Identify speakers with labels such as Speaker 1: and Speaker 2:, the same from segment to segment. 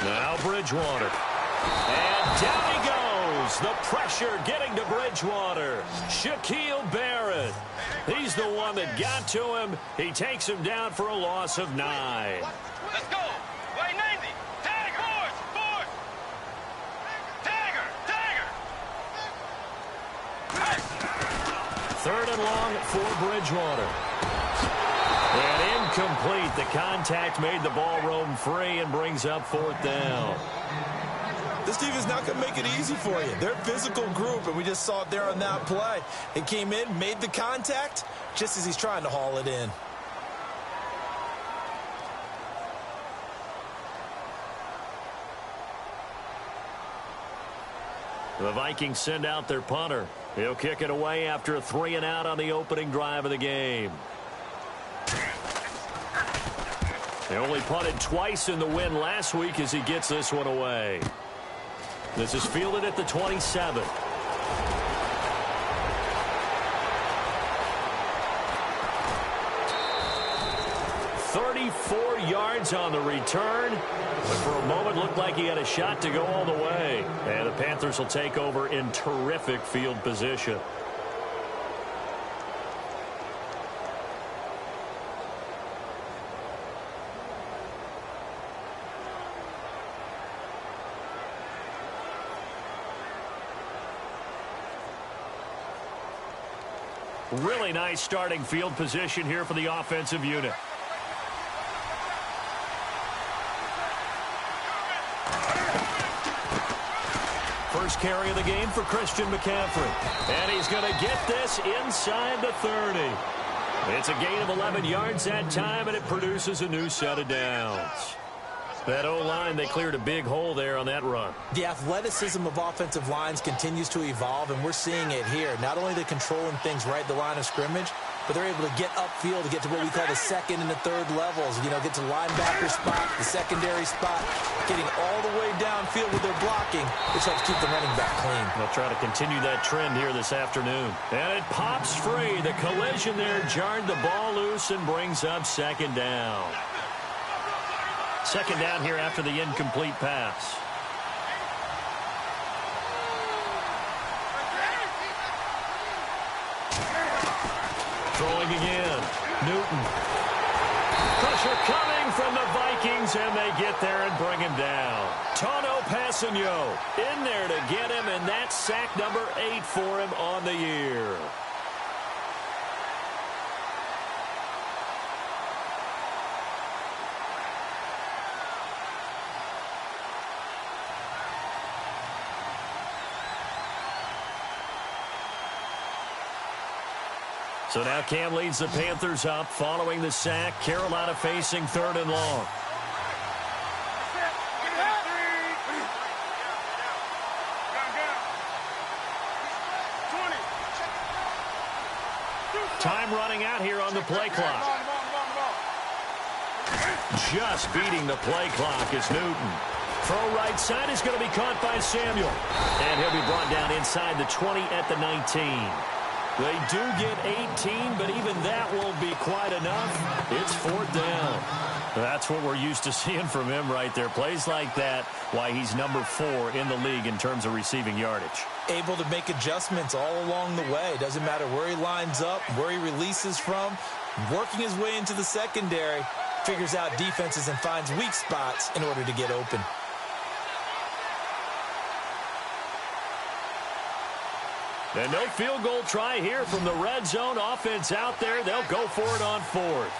Speaker 1: Now Bridgewater. And down he goes. The pressure getting to Bridgewater. Shaquille Barrett. He's the one that got to him. He takes him down for a loss of 9.
Speaker 2: Let's go. Way 90. Tag force. Tagger.
Speaker 1: Third and long for Bridgewater. And incomplete. The contact made the ball roam free and brings up 4th down.
Speaker 3: This defense is not going to make it easy for you. They're a physical group, and we just saw it there on that play. It came in, made the contact, just as he's trying to haul it in.
Speaker 1: The Vikings send out their punter. He'll kick it away after a 3-and-out on the opening drive of the game. They only punted twice in the win last week as he gets this one away. This is fielded at the 27. 34 yards on the return. But for a moment, looked like he had a shot to go all the way. And the Panthers will take over in terrific field position. Really nice starting field position here for the offensive unit. First carry of the game for Christian McCaffrey. And he's going to get this inside the 30. It's a gain of 11 yards that time, and it produces a new set of downs. That O-line, they cleared a big hole there on that run.
Speaker 3: The athleticism of offensive lines continues to evolve, and we're seeing it here. Not only they're controlling things right at the line of scrimmage, but they're able to get upfield to get to what we call the second and the third levels. You know, get to linebacker spot, the secondary spot, getting all the way downfield with their blocking, which helps keep the running back clean.
Speaker 1: They'll try to continue that trend here this afternoon. And it pops free. The collision there jarred the ball loose and brings up 2nd down. 2nd down here after the incomplete pass. Throwing again. Newton. Pressure coming from the Vikings, and they get there and bring him down. Tono Passanio in there to get him, and that's sack number 8 for him on the year. So now Cam leads the Panthers up following the sack. Carolina facing 3rd and long. Time running out here on the play clock. Just beating the play clock is Newton. Throw right side is going to be caught by Samuel. And he'll be brought down inside the 20 at the 19. They do get 18, but even that won't be quite enough. It's 4th down. That's what we're used to seeing from him right there. Plays like that, why he's number 4 in the league in terms of receiving yardage.
Speaker 3: Able to make adjustments all along the way. Doesn't matter where he lines up, where he releases from. Working his way into the secondary, figures out defenses and finds weak spots in order to get open.
Speaker 1: And no field goal try here from the red zone offense out there. They'll go for it on 4th.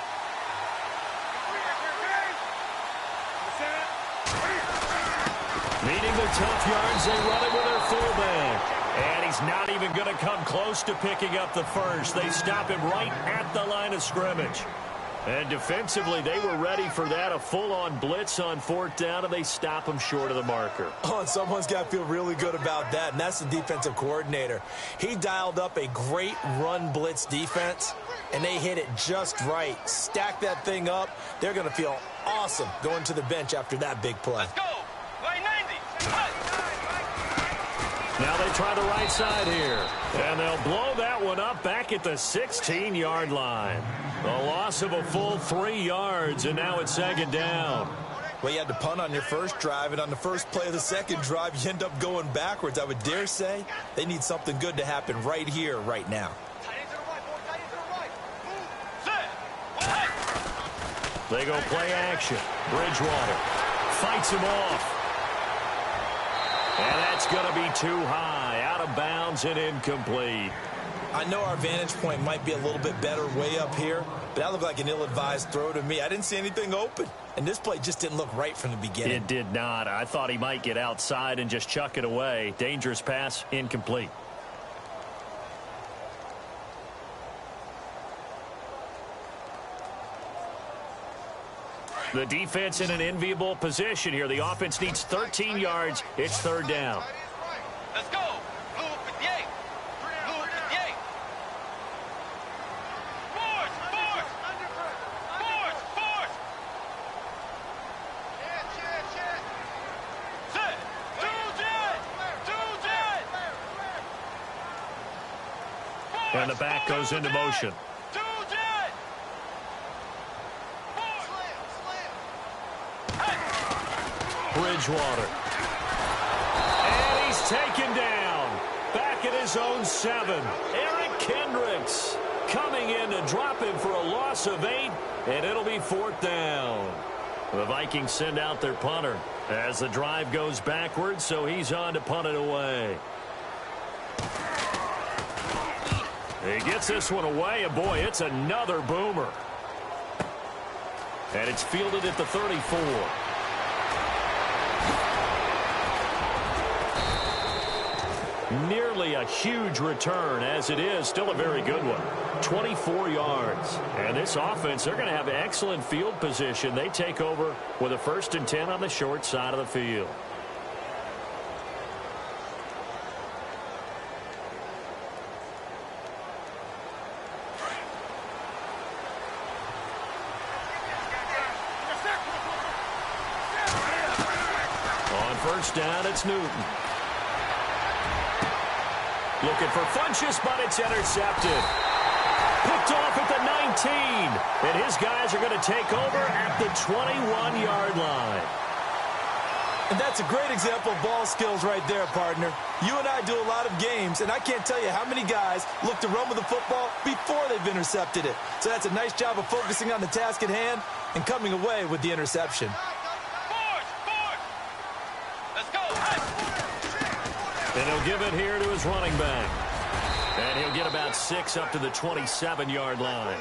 Speaker 1: Needing the tough yards, they run it with their fullback. And he's not even going to come close to picking up the first. They stop him right at the line of scrimmage. And defensively, they were ready for that, a full-on blitz on 4th down, and they stop him short of the marker.
Speaker 3: Oh, and someone's got to feel really good about that, and that's the defensive coordinator. He dialed up a great run blitz defense, and they hit it just right. Stack that thing up. They're going to feel awesome going to the bench after that big play.
Speaker 2: Let's go. Way 90.
Speaker 1: Now they try the right side here. And they'll blow that one up back at the 16-yard line. A loss of a full 3 yards, and now it's 2nd down.
Speaker 3: Well, you had to punt on your first drive, and on the first play of the second drive, you end up going backwards. I would dare say they need something good to happen right here, right now.
Speaker 1: They go play action. Bridgewater fights him off. And that's going to be too high, out of bounds and incomplete.
Speaker 3: I know our vantage point might be a little bit better way up here, but that looked like an ill-advised throw to me. I didn't see anything open, and this play just didn't look right from the beginning.
Speaker 1: It did not. I thought he might get outside and just chuck it away. Dangerous pass, incomplete. The defense in an enviable position here. The offense needs 13 yards. It's third down.
Speaker 2: Let's go. Blue 58. Blue 58. Force. Set. Two jet.
Speaker 1: And the back goes into motion. Bridgewater. And he's taken down. Back at his own 7. Eric Kendricks coming in to drop him for a loss of 8, and it'll be fourth down. The Vikings send out their punter as the drive goes backwards, so he's on to punt it away. He gets this one away, and boy, it's another boomer. And it's fielded at the 34. Nearly a huge return, as it is still a very good one. 24 yards. And this offense, they're going to have excellent field position. They take over with a 1st and 10 on the short side of the field. On first down, it's Newton. Looking for Funchess, but it's intercepted. Picked off at the 19. And his guys are going to take over at the 21-yard line.
Speaker 3: And that's a great example of ball skills right there, partner. You and I do a lot of games, and I can't tell you how many guys look to run with the football before they've intercepted it. So that's a nice job of focusing on the task at hand and coming away with the interception.
Speaker 1: And he'll give it here to his running back. And he'll get about 6 up to the 27-yard line.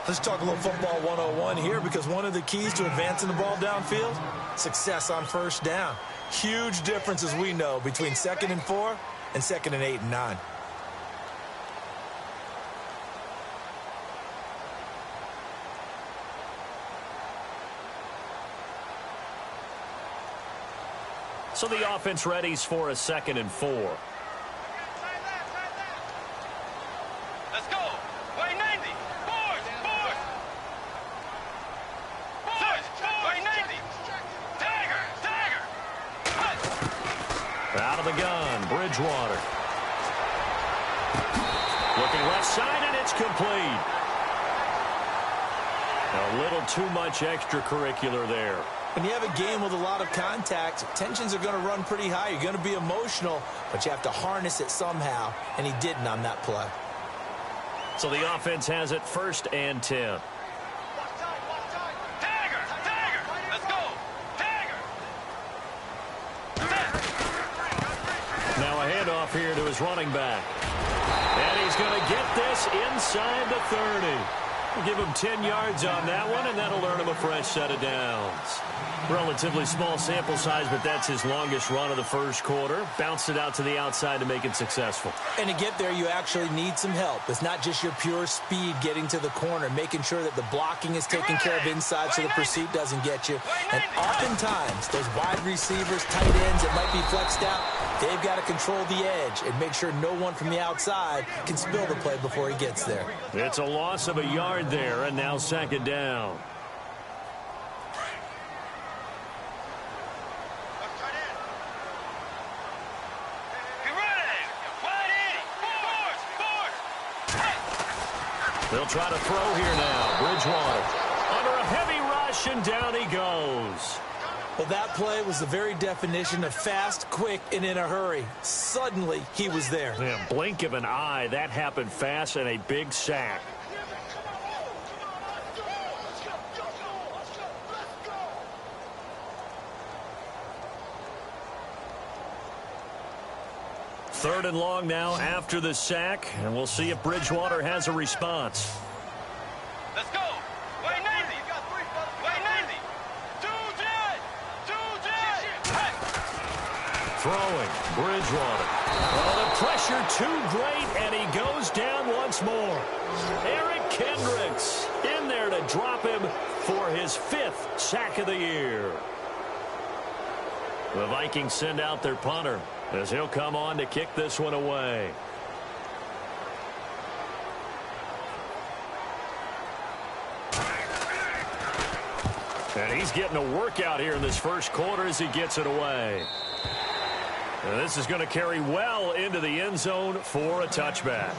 Speaker 3: Let's talk a little football 101 here, because one of the keys to advancing the ball downfield, success on first down. Huge difference, as we know, between 2nd and 4 and 2nd and 8 and 9.
Speaker 1: So the offense readies for a 2nd and 4.
Speaker 2: Let's go. Way 90. Force. Way 90. Dagger.
Speaker 1: Out of the gun, Bridgewater. Looking left side, and it's complete. A little too much extracurricular there.
Speaker 3: When you have a game with a lot of contact, tensions are going to run pretty high. You're going to be emotional, but you have to harness it somehow, and he didn't on that play.
Speaker 1: So the offense has it 1st and 10.
Speaker 2: Dagger. Let's go. Dagger.
Speaker 1: Now a handoff here to his running back. And he's going to get this inside the 30. We'll give him 10 yards on that one, and that'll earn him a fresh set of downs. Relatively small sample size, but that's his longest run of the first quarter. Bounced it out to the outside to make it successful.
Speaker 3: And to get there, you actually need some help. It's not just your pure speed getting to the corner, making sure that the blocking is taken care of inside so the pursuit doesn't get you. And oftentimes, those wide receivers, tight ends that might be flexed out, they've got to control the edge and make sure no one from the outside can spill the play before he gets there.
Speaker 1: It's a loss of a yard there, and now 2nd down. They'll try to throw here now. Bridgewater under a heavy rush, possession. Down he goes.
Speaker 3: Well, that play was the very definition of fast, quick, and in a hurry. Suddenly, he was there.
Speaker 1: Yeah, blink of an eye. That happened fast and a big sack. Third and long now after the sack, and we'll see if Bridgewater has a response.
Speaker 2: Let's go. Way 90. Way 90. 2-10. 2-10. Hey.
Speaker 1: Throwing, Bridgewater. Oh, the pressure too great, and he goes down once more. Eric Kendricks in there to drop him for his 5th sack of the year. The Vikings send out their punter as he'll come on to kick this one away. And he's getting a workout here in this first quarter as he gets it away. And this is going to carry well into the end zone for a touchback.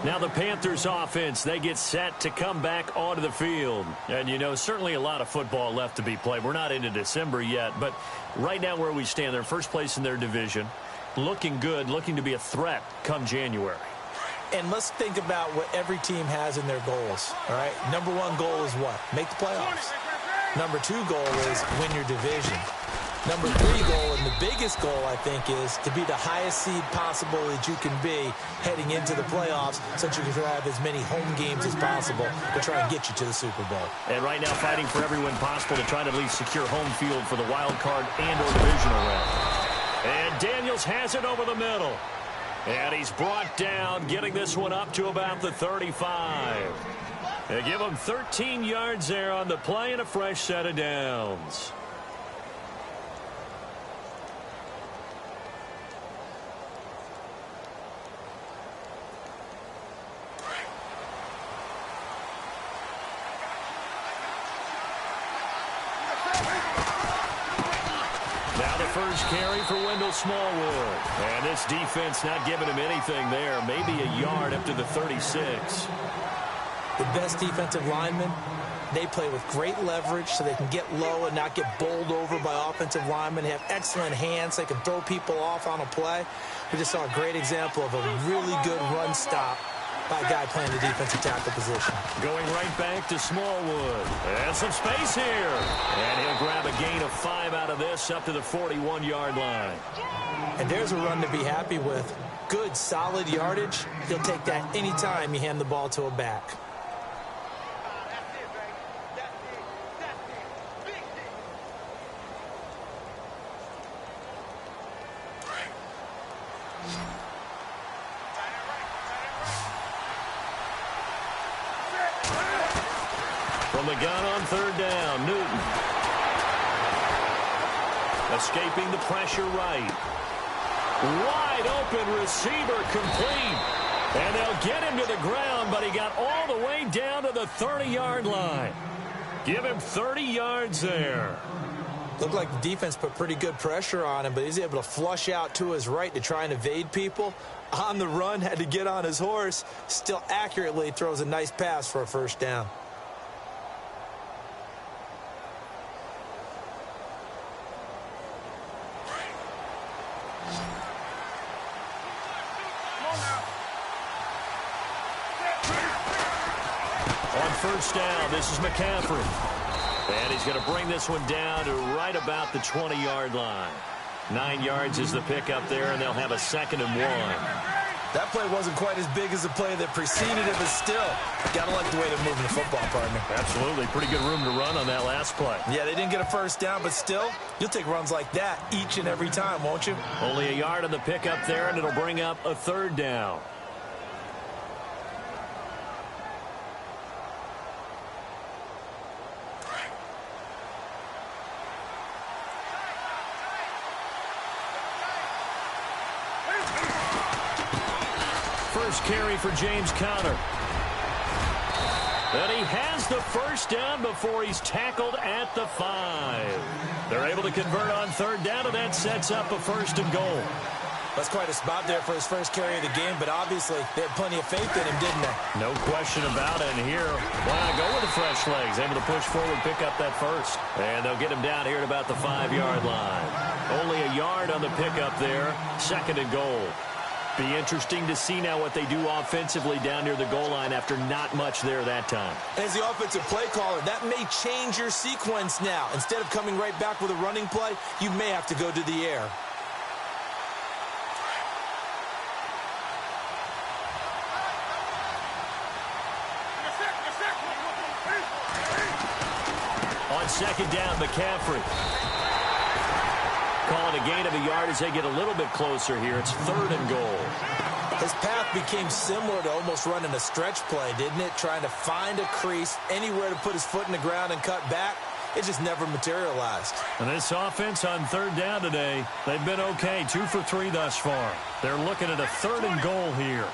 Speaker 1: Now the Panthers offense, they get set to come back onto the field. And, you know, certainly a lot of football left to be played. We're not into December yet, but right now where we stand, they're first place in their division. Looking good, looking to be a threat come January.
Speaker 3: And let's think about what every team has in their goals, all right? Number 1 goal is what? Make the playoffs. Number 2 goal is win your division. Number 3 goal, and the biggest goal, I think, is to be the highest seed possible that you can be heading into the playoffs so that you can have as many home games as possible to try and get you to the Super Bowl.
Speaker 1: And right now fighting for every win possible to try to at least secure home field for the wild card and or divisional round. And Daniels has it over the middle. And he's brought down, getting this one up to about the 35. They give him 13 yards there on the play and a fresh set of downs. Now the first carry for Wendell Smallwood. And this defense not giving him anything there. Maybe a yard up to the 36.
Speaker 3: The best defensive linemen, they play with great leverage so they can get low and not get bowled over by offensive linemen. They have excellent hands. They can throw people off on a play. We just saw a great example of a really good run stop by a guy playing the defensive tackle position.
Speaker 1: Going right back to Smallwood. And some space here. And he'll grab a gain of 5 out of this up to the 41-yard line.
Speaker 3: And there's a run to be happy with. Good, solid yardage. He'll take that anytime you hand the ball to a back.
Speaker 1: From the gun on third down, Newton. Escaping the pressure right. Wide open receiver complete. And they'll get him to the ground, but he got all the way down to the 30-yard line. Give him 30 yards there.
Speaker 3: Looked like the defense put pretty good pressure on him, but he's able to flush out to his right to try and evade people. On the run, had to get on his horse. Still accurately throws a nice pass for a first down.
Speaker 1: On first down, this is McCaffrey. And he's going to bring this one down to right about the 20-yard line. 9 yards is the pickup there, and they'll have a 2nd and 1.
Speaker 3: That play wasn't quite as big as the play that preceded it, but still, gotta like the way they're moving the football, partner.
Speaker 1: Absolutely. Pretty good room to run on that last play.
Speaker 3: Yeah, they didn't get a first down, but still, you'll take runs like that each and every time, won't you?
Speaker 1: Only a yard on the pickup there, and it'll bring up a 3rd down. First carry for James Conner. And he has the first down before he's tackled at the 5. They're able to convert on 3rd down, and that sets up a 1st and goal.
Speaker 3: That's quite a spot there for his first carry of the game, but obviously they had plenty of faith in him, didn't they?
Speaker 1: No question about it. And here, why not go with the fresh legs? Able to push forward, pick up that first. And they'll get him down here at about the 5-yard line. Only a yard on the pickup there. 2nd and goal. Be interesting to see now what they do offensively down near the goal line after not much there that time.
Speaker 3: As the offensive play caller, that may change your sequence now. Instead of coming right back with a running play, you may have to go to the air.
Speaker 1: On 2nd down, McCaffrey. Calling a gain of a yard as they get a little bit closer here. It's 3rd and goal.
Speaker 3: His path became similar to almost running a stretch play, didn't it? Trying to find a crease, anywhere to put his foot in the ground and cut back. It just never materialized.
Speaker 1: And this offense on 3rd down today, they've been okay. 2 for 3 thus far. They're looking at a 3rd and goal here.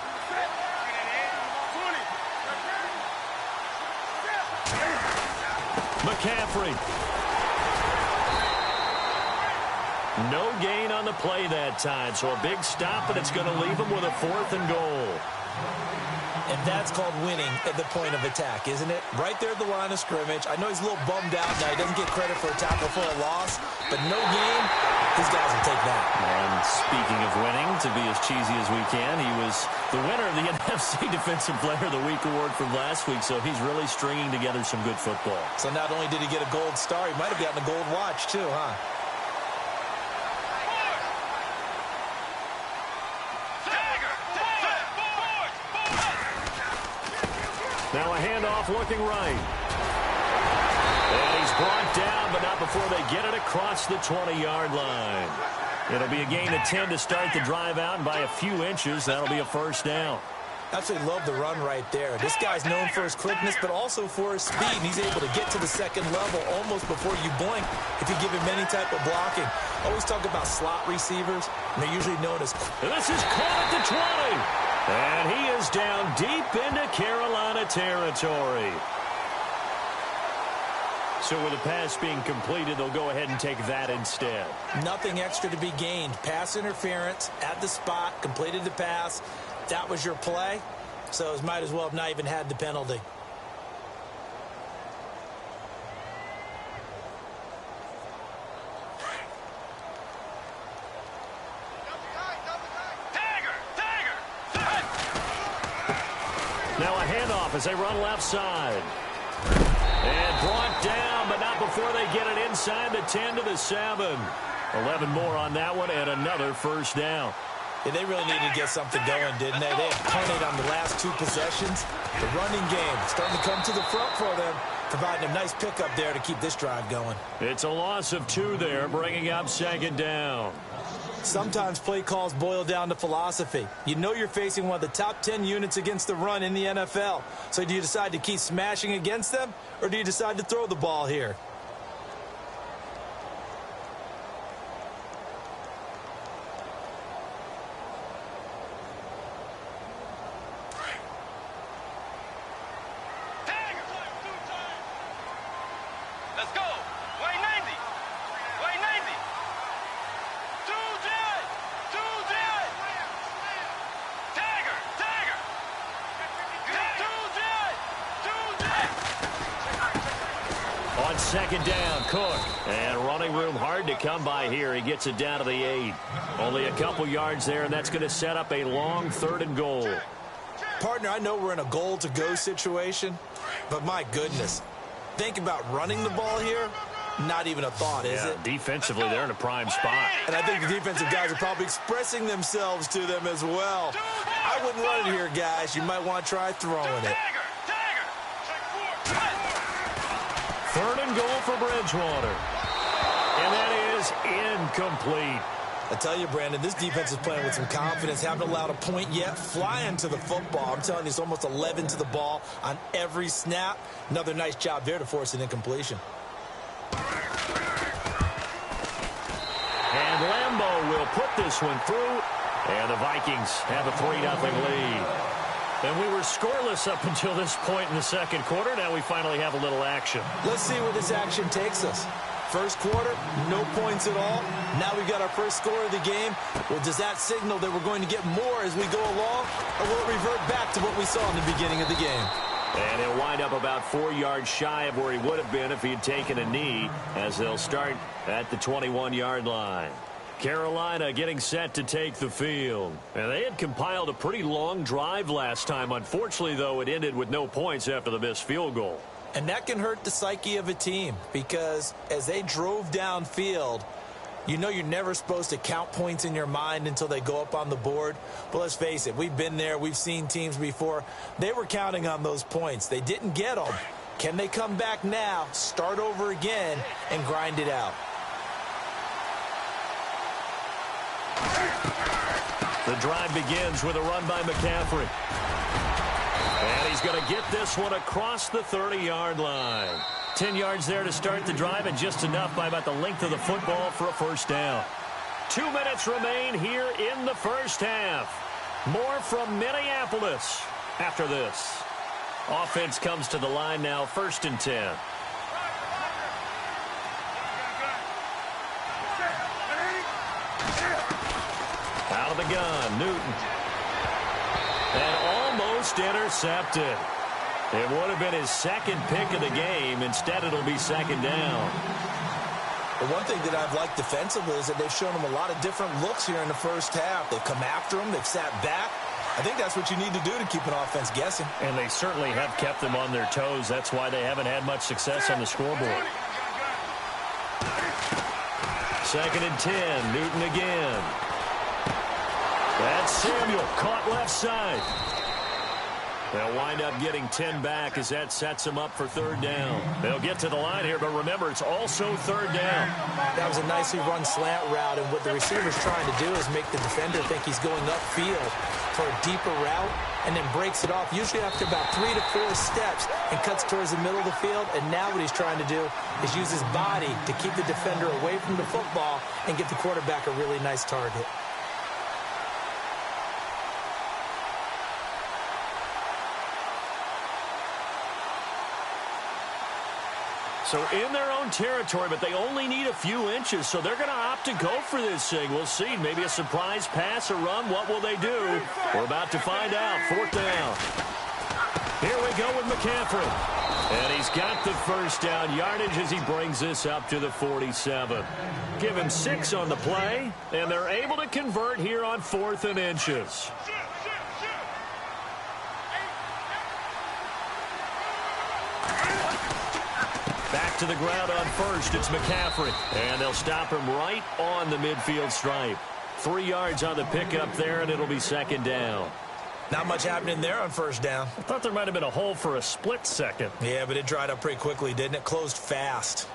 Speaker 1: McCaffrey. No gain on the play that time, so a big stop, and it's going to leave him with a 4th and goal.
Speaker 3: And that's called winning at the point of attack, isn't it? Right there at the line of scrimmage. I know he's a little bummed out now. He doesn't get credit for a tackle for a loss, but no gain, these guys will take that.
Speaker 1: And speaking of winning, to be as cheesy as we can, he was the winner of the NFC Defensive Player of the Week award from last week, so he's really stringing together some good football.
Speaker 3: So not only did he get a gold star, he might have gotten a gold watch too, huh?
Speaker 1: Now a handoff looking right. And he's brought down, but not before they get it across the 20-yard line. It'll be a gain of 10 to start the drive out, and by a few inches, that'll be a 1st down.
Speaker 3: Absolutely love the run right there. This guy's known for his quickness, but also for his speed. He's able to get to the 2nd level almost before you blink if you give him any type of blocking. Always talk about slot receivers, and they're usually known as...
Speaker 1: And this is caught at the 20. And he is down deep into Carolina territory. So with the pass being completed, they'll go ahead and take that instead.
Speaker 3: Nothing extra to be gained. Pass interference at the spot, completed the pass. That was your play, so it might as well have not even had the penalty.
Speaker 1: Now a handoff as they run left side. And brought down, but not before they get it inside the 10 to the 7. 11 more on that one, and another 1st down.
Speaker 3: Yeah, they really needed to get something going, didn't they? They had punted on the last 2 possessions. The running game starting to come to the front for them, providing a nice pickup there to keep this drive going.
Speaker 1: It's a loss of 2 there, bringing up 2nd down.
Speaker 3: Sometimes play calls boil down to philosophy. You know you're facing one of the top 10 units against the run in the NFL. So do you decide to keep smashing against them, or do you decide to throw the ball here?
Speaker 2: Let's go. Wait 90. Wait 90.
Speaker 1: On 2nd down, Cook. And running room hard to come by here. He gets it down to the 8. Only a couple yards there, and that's going to set up a long 3rd and goal.
Speaker 3: Partner, I know we're in a goal-to-go situation, but my goodness. Think about running the ball here. Not even a thought, is it?
Speaker 1: Defensively, they're in a prime spot.
Speaker 3: And I think the defensive guys are probably expressing themselves to them as well. I wouldn't run it here, guys. You might want to try throwing it.
Speaker 1: 3rd and goal for Bridgewater. And that is incomplete.
Speaker 3: I tell you, Brandon, this defense is playing with some confidence. Haven't allowed a point yet. Flying to the football. I'm telling you, it's almost 11 to the ball on every snap. Another nice job there to force an incompletion.
Speaker 1: And Lambeau will put this one through. And the Vikings have a 3-0 lead. And we were scoreless up until this point in the 2nd quarter. Now we finally have a little action.
Speaker 3: Let's see where this action takes us. first quarter, no points at all. Now we've got our first score of the game. Well, does that signal that we're going to get more as we go along, or will it revert back to what we saw in the beginning of the game?
Speaker 1: And he'll wind up about 4 yards shy of where he would have been if he had taken a knee, as they'll start at the 21-yard line. Carolina getting set to take the field. And they had compiled a pretty long drive last time. Unfortunately, though, it ended with no points after the missed field goal.
Speaker 3: And that can hurt the psyche of a team, because as they drove downfield, you know you're never supposed to count points in your mind until they go up on the board. But let's face it, we've been there. We've seen teams before. They were counting on those points. They didn't get them. Can they come back now, start over again, and grind it out?
Speaker 1: The drive begins with a run by McCaffrey. And he's going to get this one across the 30-yard line. 10 yards there to start the drive, and just enough by about the length of the football for a first down. 2 minutes remain here in the first half. More from Minneapolis after this. Offense comes to the line now, 1st and 10. Out of the gun, Newton. And almost intercepted. It would have been his second pick of the game. Instead, it'll be 2nd down.
Speaker 3: Well, one thing that I've liked defensively is that they've shown him a lot of different looks here in the first half. They've come after him. They've sat back. I think that's what you need to do to keep an offense guessing.
Speaker 1: And they certainly have kept them on their toes. That's why they haven't had much success on the scoreboard. 2nd and 10. Newton again. That's Samuel, caught left side. They'll wind up getting 10 back as that sets them up for 3rd down. They'll get to the line here, but remember, it's also 3rd down.
Speaker 3: That was a nicely run slant route, and what the receiver's trying to do is make the defender think he's going upfield for a deeper route, and then breaks it off, usually after about 3 to 4 steps, and cuts towards the middle of the field. And now what he's trying to do is use his body to keep the defender away from the football and get the quarterback a really nice target.
Speaker 1: So in their own territory, but they only need a few inches, so they're going to opt to go for this thing. We'll see. Maybe a surprise pass or run. What will they do? We're about to find out. 4th down. Here we go with McCaffrey. And he's got the first down yardage as he brings this up to the 47. Give him 6 on the play, and they're able to convert here on 4th and inches. Back to the ground on 1st. It's McCaffrey. And they'll stop him right on the midfield stripe. 3 yards on the pickup there, and it'll be 2nd down.
Speaker 3: Not much happening there on 1st down.
Speaker 1: I thought there might have been a hole for a split second.
Speaker 3: Yeah, but it dried up pretty quickly, didn't it? Closed fast.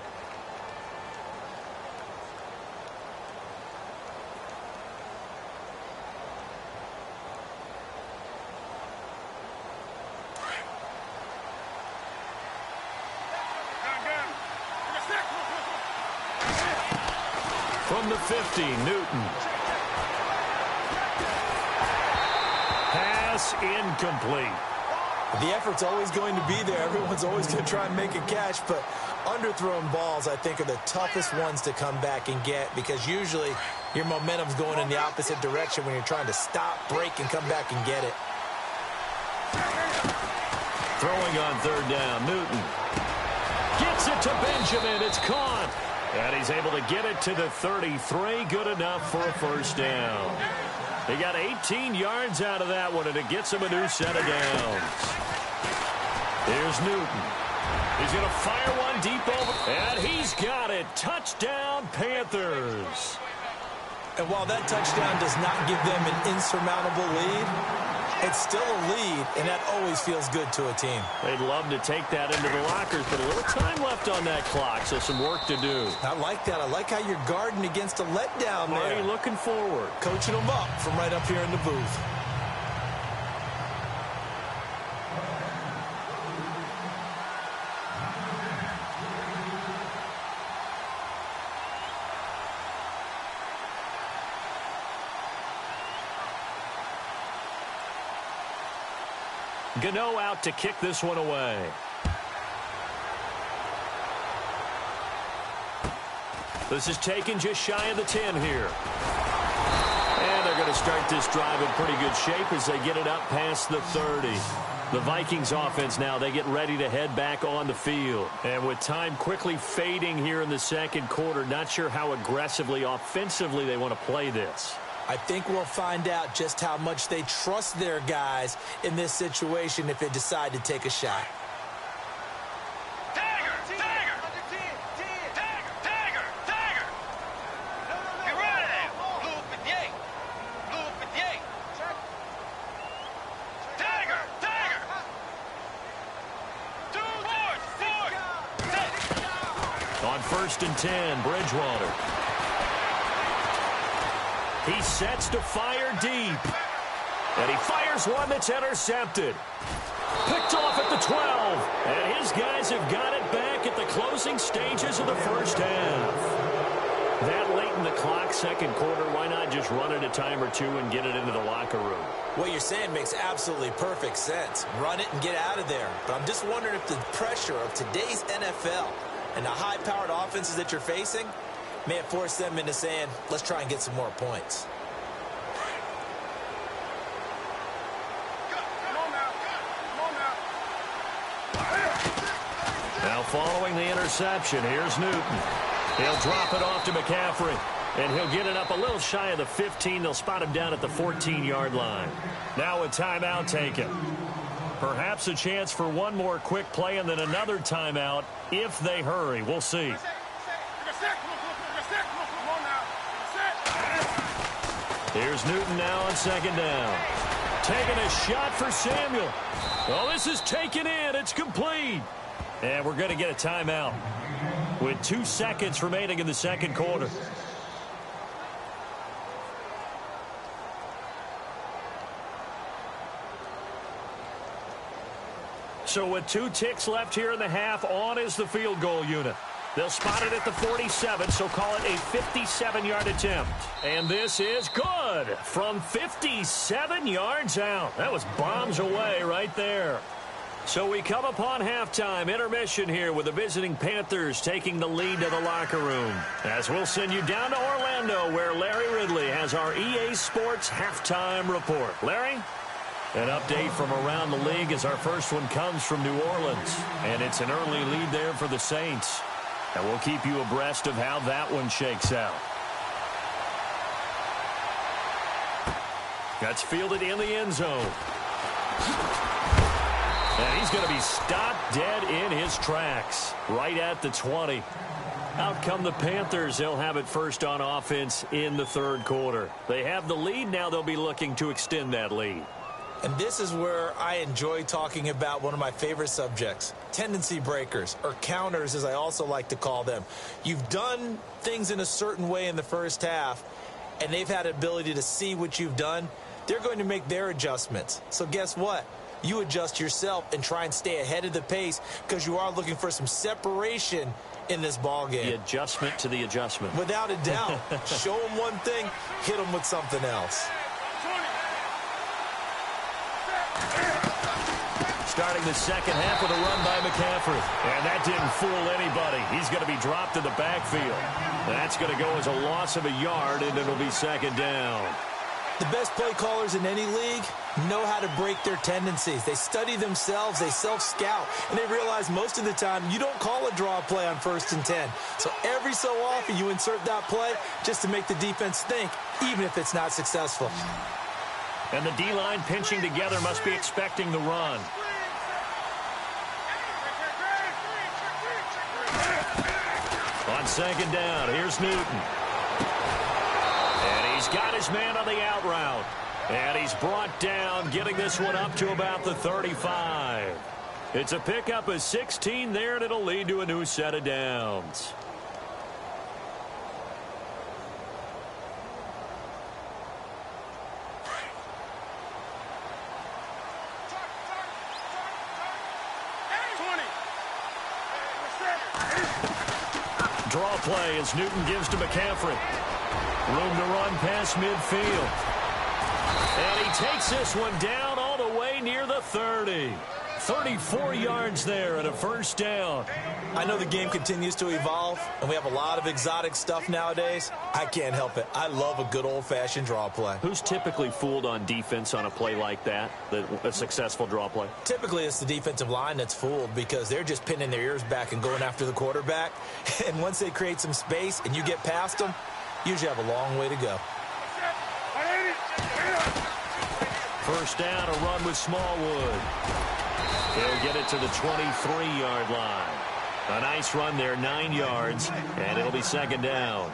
Speaker 1: From the 50, Newton. Pass incomplete.
Speaker 3: The effort's always going to be there. Everyone's always going to try and make a catch, but underthrown balls, I think, are the toughest ones to come back and get, because usually your momentum's going in the opposite direction when you're trying to stop, break, and come back and get it.
Speaker 1: Throwing on 3rd down, Newton. Gets it to Benjamin. It's caught. And he's able to get it to the 33. Good enough for a first down. He got 18 yards out of that one, and it gets him a new set of downs. Here's Newton. He's going to fire one deep over, and he's got it. Touchdown, Panthers.
Speaker 3: And while that touchdown does not give them an insurmountable lead, it's still a lead, and that always feels good to a team.
Speaker 1: They'd love to take that into the lockers, but a little time left on that clock, so some work to do.
Speaker 3: I like that. I like how you're guarding against a letdown there.
Speaker 1: Already looking forward.
Speaker 3: Coaching them up from right up here in the booth.
Speaker 1: Gano out to kick this one away. This is taken just shy of the 10 here. And they're going to start this drive in pretty good shape as they get it up past the 30. The Vikings offense now, they get ready to head back on the field. And with time quickly fading here in the second quarter, not sure how aggressively, offensively they want to play this.
Speaker 3: I think we'll find out just how much they trust their guys in this situation if they decide to take a shot.
Speaker 1: On 1st and 10, Bridgewater. He sets to fire deep. And he fires one that's intercepted. Picked off at the 12. And his guys have got it back at the closing stages of the first half. That late in the clock, second quarter, why not just run it a time or two and get it into the locker room?
Speaker 3: What you're saying makes absolutely perfect sense. Run it and get out of there. But I'm just wondering if the pressure of today's NFL and the high-powered offenses that you're facing may have forced them into saying, let's try and get some more points.
Speaker 1: Now following the interception, here's Newton. He'll drop it off to McCaffrey, and he'll get it up a little shy of the 15. They'll spot him down at the 14-yard line. Now a timeout taken. Perhaps a chance for one more quick play and then another timeout if they hurry. We'll see. Here's Newton now on second down. Taking a shot for Samuel. Well, this is taken in. It's complete. And we're going to get a timeout with 2 seconds remaining in the second quarter. So with 2 ticks left here in the half, on is the field goal unit. They'll spot it at the 47, so call it a 57-yard attempt. And this is good from 57 yards out. That was bombs away right there. So we come upon halftime, intermission here with the visiting Panthers taking the lead to the locker room. As we'll send you down to Orlando where Larry Ridley has our EA Sports halftime report. Larry? An update from around the league as our first one comes from New Orleans. And it's an early lead there for the Saints. And we'll keep you abreast of how that one shakes out. That's fielded in the end zone. And he's going to be stopped dead in his tracks. Right at the 20. Out come the Panthers. They'll have it first on offense in the third quarter. They have the lead. Now they'll be looking to extend that lead.
Speaker 3: And this is where I enjoy talking about one of my favorite subjects, tendency breakers, or counters as I also like to call them. You've done things in a certain way in the first half, and they've had the ability to see what you've done. They're going to make their adjustments. So guess what? You adjust yourself and try and stay ahead of the pace because you are looking for some separation in this ball game.
Speaker 1: The adjustment to the adjustment.
Speaker 3: Without a doubt. Show them one thing, hit them with something else.
Speaker 1: Starting the second half with a run by McCaffrey. And that didn't fool anybody. He's going to be dropped in the backfield. That's going to go as a loss of a yard, and it'll be second down.
Speaker 3: The best play callers in any league know how to break their tendencies. They study themselves, they self-scout, and they realize most of the time you don't call a draw play on 1st and 10. So every so often you insert that play just to make the defense think, even if it's not successful.
Speaker 1: And the D-line pinching together must be expecting the run. On second down, here's Newton. And he's got his man on the out route. And he's brought down, getting this one up to about the 35. It's a pickup of 16 there, and it'll lead to a new set of downs. Draw play as Newton gives to McCaffrey. Room to run past midfield. And he takes this one down all the way near the 30. 34 yards there and a first down.
Speaker 3: I know the game continues to evolve, and we have a lot of exotic stuff nowadays. I can't help it. I love a good old-fashioned draw play.
Speaker 1: Who's typically fooled on defense on a play like that, a successful draw play?
Speaker 3: Typically, it's the defensive line that's fooled because they're just pinning their ears back and going after the quarterback. And once they create some space and you get past them, you usually have a long way to go.
Speaker 1: First down, a run with Smallwood. He'll get it to the 23-yard line. A nice run there, 9 yards, and it'll be second down.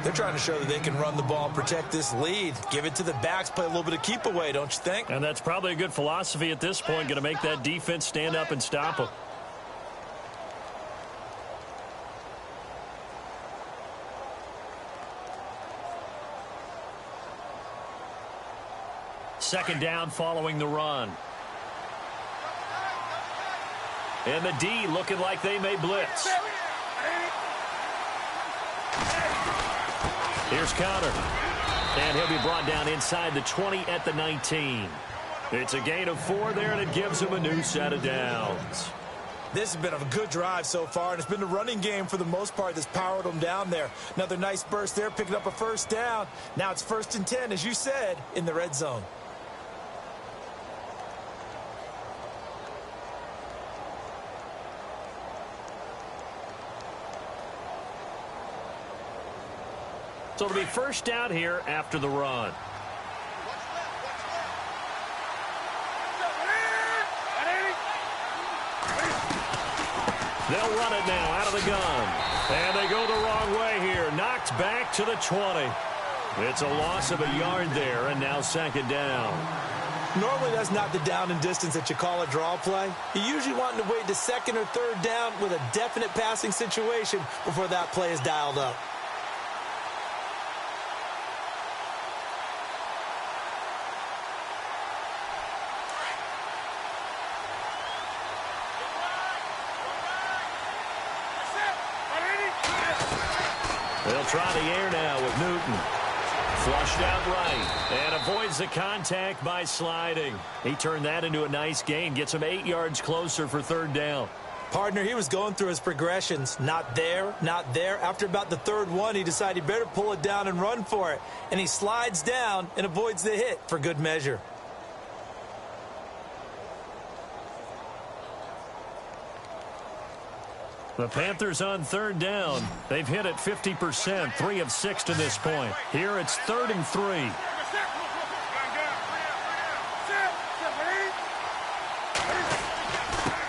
Speaker 3: They're trying to show that they can run the ball and protect this lead. Give it to the backs, play a little bit of keep away, don't you think?
Speaker 1: And that's probably a good philosophy at this point, going to make that defense stand up and stop them. Second down following the run. And the D looking like they may blitz. Here's Counter. And he'll be brought down inside the 20 at the 19. It's a gain of 4 there, and it gives him a new set of downs.
Speaker 3: This has been a good drive so far, and it's been the running game for the most part that's powered them down there. Another nice burst there, picking up a first down. Now it's 1st and 10, as you said, in the red zone.
Speaker 1: So it'll be first down here after the run. They'll run it now out of the gun. And they go the wrong way here. Knocked back to the 20. It's a loss of a yard there, and now second down.
Speaker 3: Normally that's not the down and distance that you call a draw play. You usually want to wait to 2nd or 3rd down with a definite passing situation before that play is dialed up.
Speaker 1: They'll try the air now with Newton. Flushed out right and avoids the contact by sliding. He turned that into a nice gain. Gets him 8 yards closer for 3rd down.
Speaker 3: Partner, he was going through his progressions. Not there, not there. After about the 3rd one, he decided he better pull it down and run for it. And he slides down and avoids the hit for good measure.
Speaker 1: The Panthers on 3rd down. They've hit it 50%, 3 of 6 to this point. Here it's 3rd and 3.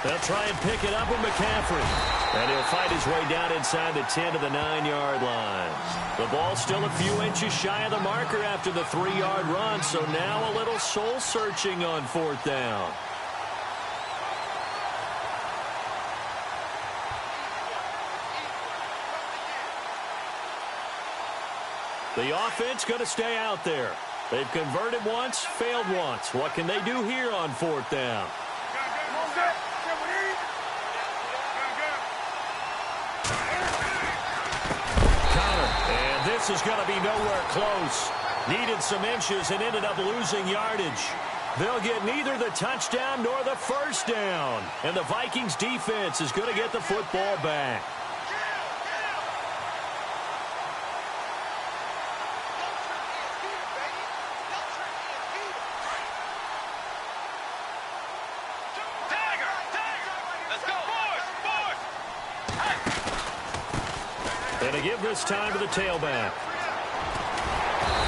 Speaker 1: They'll try and pick it up with McCaffrey. And he'll fight his way down inside the 10 to the 9-yard line. The ball still a few inches shy of the marker after the 3-yard run, so now a little soul-searching on 4th down. The offense going to stay out there. They've converted once, failed once. What can they do here on 4th down? Counter, and this is going to be nowhere close. Needed some inches and ended up losing yardage. They'll get neither the touchdown nor the first down. And the Vikings defense is going to get the football back. And to give this time to the tailback.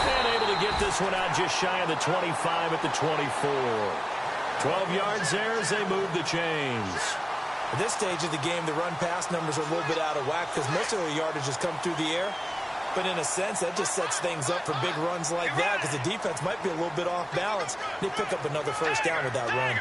Speaker 1: And able to get this one out just shy of the 25 at the 24. 12 yards there as they move the chains.
Speaker 3: At this stage of the game, the run-pass numbers are a little bit out of whack because most of their yardage has come through the air. But in a sense, that just sets things up for big runs like that because the defense might be a little bit off balance. They pick up another first down with that run.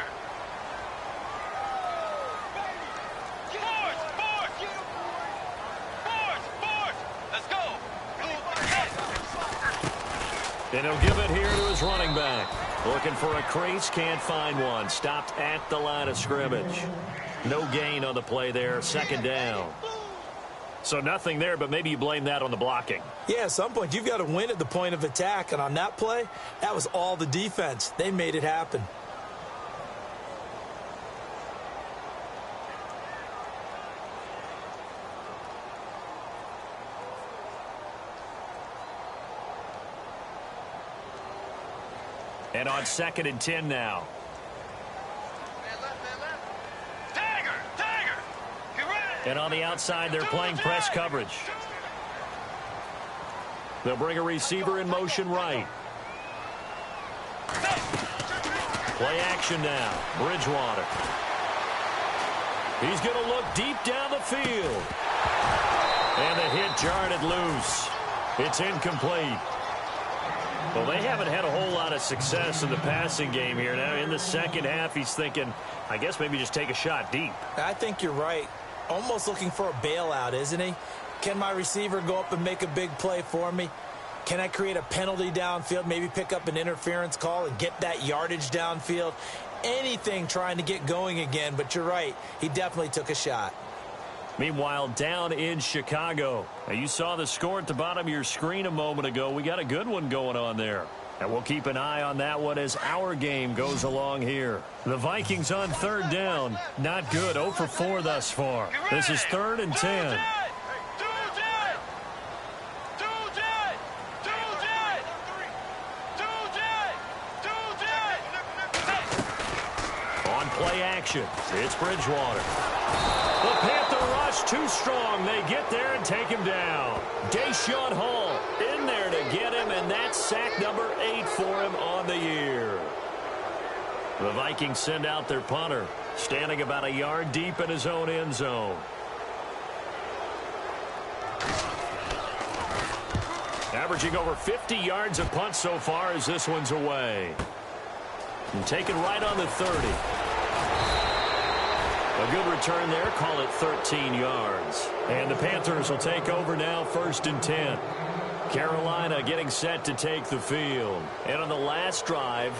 Speaker 1: And he'll give it here to his running back. Looking for a crease, can't find one. Stopped at the line of scrimmage. No gain on the play there, second down. So nothing there, but maybe you blame that on the blocking.
Speaker 3: Yeah, at some point, you've got to win at the point of attack. And on that play, that was all the defense. They made it happen.
Speaker 1: And on 2nd and 10 now. And on the outside, they're playing press coverage. They'll bring a receiver in motion right. Play action now. Bridgewater. He's going to look deep down the field. And the hit jarred it loose. It's incomplete. Well, they haven't had a whole lot of success in the passing game here. Now, in the second half, he's thinking, I guess maybe just take a shot deep.
Speaker 3: I think you're right. Almost looking for a bailout, isn't he? Can my receiver go up and make a big play for me? Can I create a penalty downfield, maybe pick up an interference call and get that yardage downfield? Anything trying to get going again, but you're right. He definitely took a shot.
Speaker 1: Meanwhile, down in Chicago. Now, you saw the score at the bottom of your screen a moment ago. We got a good one going on there. And we'll keep an eye on that one as our game goes along here. The Vikings on 3rd down. Not good. 0 for 4 thus far. This is 3rd and 10. On play action, it's Bridgewater. The Panther rush too strong. They get there and take him down. Deshaun Hall in there to get him, and that's sack number 8 for him on the year. The Vikings send out their punter, standing about a yard deep in his own end zone. Averaging over 50 yards a punt so far as this one's away. And taken right on the 30. A good return there. Call it 13 yards. And the Panthers will take over now, 1st and 10. Carolina getting set to take the field. And on the last drive,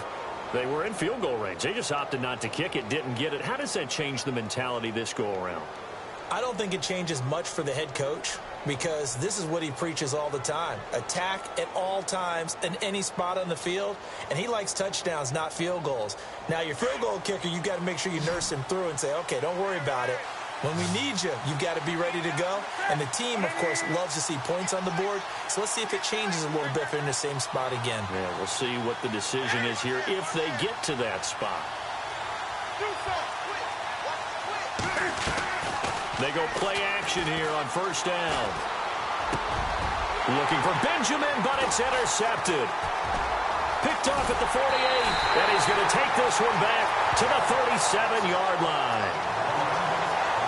Speaker 1: they were in field goal range. They just opted not to kick it, didn't get it. How does that change the mentality this go around?
Speaker 3: I don't think it changes much for the head coach because this is what he preaches all the time. Attack at all times in any spot on the field, and he likes touchdowns, not field goals. Now, your field goal kicker, you've got to make sure you nurse him through and say, okay, don't worry about it. When we need you, you've got to be ready to go. And the team, of course, loves to see points on the board. So let's see if it changes a little bit if they're in the same spot again.
Speaker 1: Yeah, we'll see what the decision is here if they get to that spot. They go play action here on 1st down. Looking for Benjamin, but it's intercepted. Picked off at the 48, and he's going to take this one back to the 37-yard line.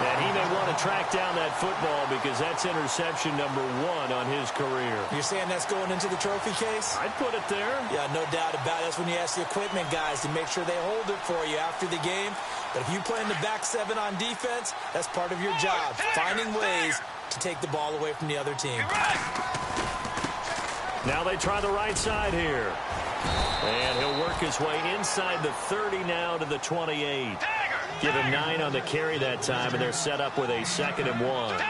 Speaker 1: And he may want to track down that football because that's interception number 1 on his career.
Speaker 3: You're saying that's going into the trophy case?
Speaker 1: I'd put it there.
Speaker 3: Yeah, no doubt about it. That's when you ask the equipment guys to make sure they hold it for you after the game. But if you play in the back 7 on defense, that's part of your job, finding ways to take the ball away from the other team.
Speaker 1: Now they try the right side here. And he'll work his way inside the 30 now to the 28. Give him 9 on the carry that time, and they're set up with a 2nd and 1.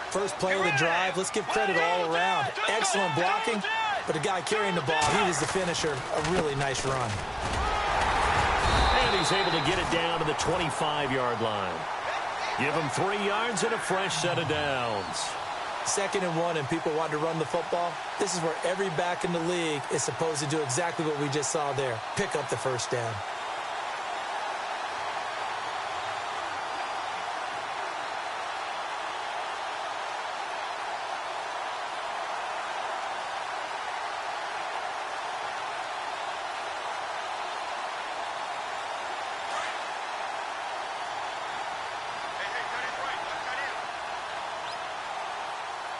Speaker 3: First play of the drive, let's give credit all around. Excellent blocking, but the guy carrying the ball, he was the finisher. A really nice run.
Speaker 1: And he's able to get it down to the 25-yard line. Give him 3 yards and a fresh set of downs.
Speaker 3: 2nd and 1, and people want to run the football. This is where every back in the league is supposed to do exactly what we just saw there. Pick up the 1st down.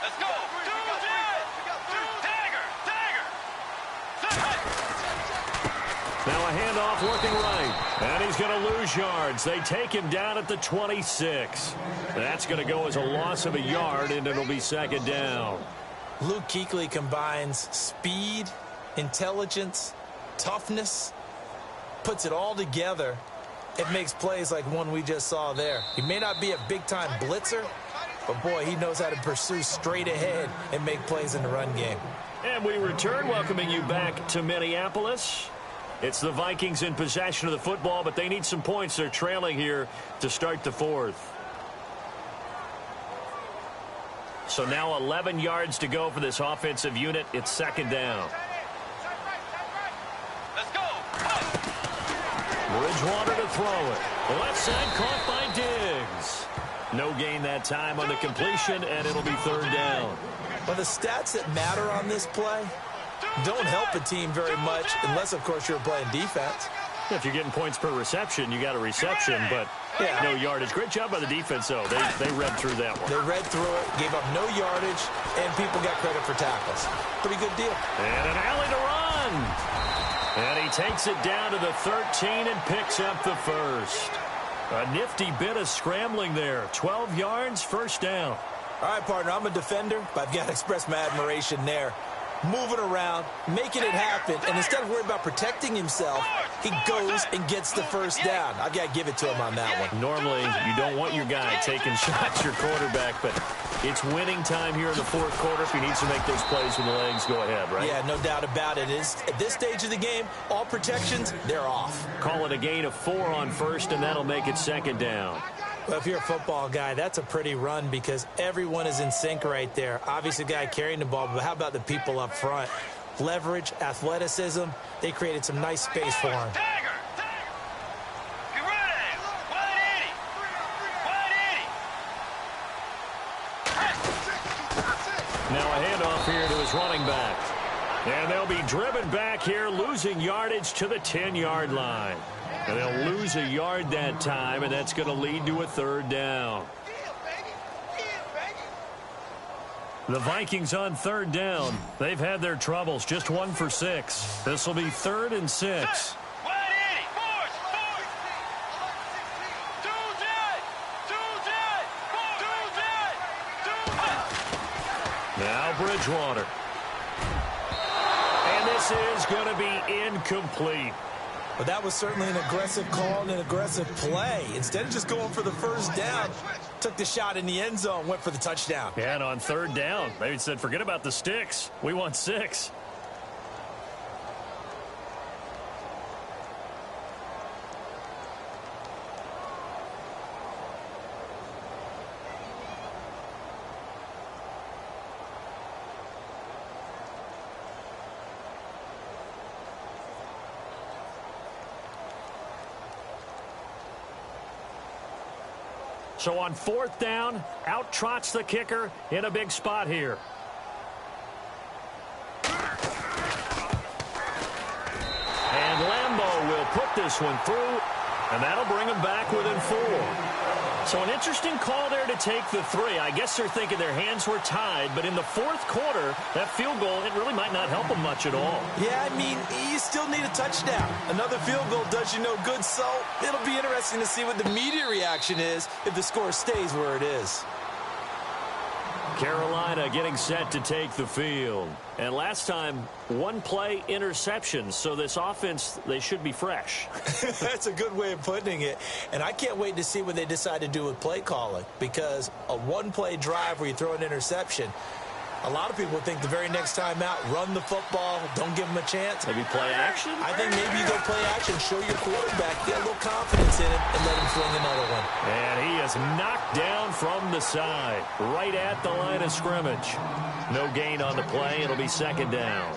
Speaker 2: Let's go.
Speaker 1: Now a handoff working right. And he's going to lose yards. They take him down at the 26. That's going to go as a loss of a yard, and it'll be 2nd down.
Speaker 3: Luke Kuechly combines speed, intelligence, toughness, puts it all together. It makes plays like one we just saw there. He may not be a big-time blitzer, but, boy, he knows how to pursue straight ahead and make plays in the run game.
Speaker 1: And we return, welcoming you back to Minneapolis. It's the Vikings in possession of the football, but they need some points. They're trailing here to start the 4th. So now 11 yards to go for this offensive unit. It's 2nd down.
Speaker 2: Let's go.
Speaker 1: Bridgewater to throw it. Left side caught by Diggs. No gain that time on the completion, and it'll be third down.
Speaker 3: Well, the stats that matter on this play don't help a team very much unless, of course, you're playing defense.
Speaker 1: If you're getting points per reception, you got a reception, but no yardage. Great job by the defense, though. They read through that one.
Speaker 3: They read through it, gave up no yardage, and people got credit for tackles. Pretty good deal.
Speaker 1: And an alley to run. And he takes it down to the 13 and picks up the first. A nifty bit of scrambling there. 12 yards, first down.
Speaker 3: All right, partner, I'm a defender, but I've got to express my admiration there. Moving around, making it happen, and instead of worrying about protecting himself, he goes and gets the first down. I've got to give it to him on that one.
Speaker 1: Normally, you don't want your guy taking shots, your quarterback, but it's winning time here in the fourth quarter. If he needs to make those plays with the legs, go ahead, right?
Speaker 3: Yeah, no doubt about it. At this stage of the game, all protections, they're off.
Speaker 1: Call it a gain of 4 on first, and that'll make it second down.
Speaker 3: Well, if you're a football guy, that's a pretty run because everyone is in sync right there. Obviously, the guy carrying the ball, but how about the people up front? Leverage, athleticism, they created some nice space for him.
Speaker 1: Now a handoff here to his running back. And they'll be driven back here, losing yardage to the 10-yard line. And they'll lose a yard that time, and that's going to lead to a third down. The Vikings on third down. They've had their troubles, just 1 for 6. This will be 3rd and 6. Now Bridgewater. And this is going to be incomplete.
Speaker 3: But that was certainly an aggressive call and an aggressive play. Instead of just going for the first down, took the shot in the end zone, went for the touchdown.
Speaker 1: Yeah, and on third down, they said, forget about the sticks. We want 6. So on 4th down, out trots the kicker in a big spot here. And Lambo will put this one through, and that'll bring him back within 4. So an interesting call there to take the 3. I guess they're thinking their hands were tied, but in the 4th quarter, that field goal, it really might not help them much at all.
Speaker 3: Yeah, I mean, you still need a touchdown. Another field goal does you no good, so it'll be interesting to see what the media reaction is if the score stays where it is.
Speaker 1: Carolina getting set to take the field. And last time, 1 play interception. So this offense, they should be fresh.
Speaker 3: That's a good way of putting it. And I can't wait to see what they decide to do with play calling. Because a 1-play drive where you throw an interception, a lot of people think the very next time out, run the football, don't give them a chance.
Speaker 1: Maybe play action?
Speaker 3: I think maybe you go play action, show your quarterback, get a little confidence in him, and let him fling another one.
Speaker 1: And he is knocked down from the side, right at the line of scrimmage. No gain on the play. It'll be second down.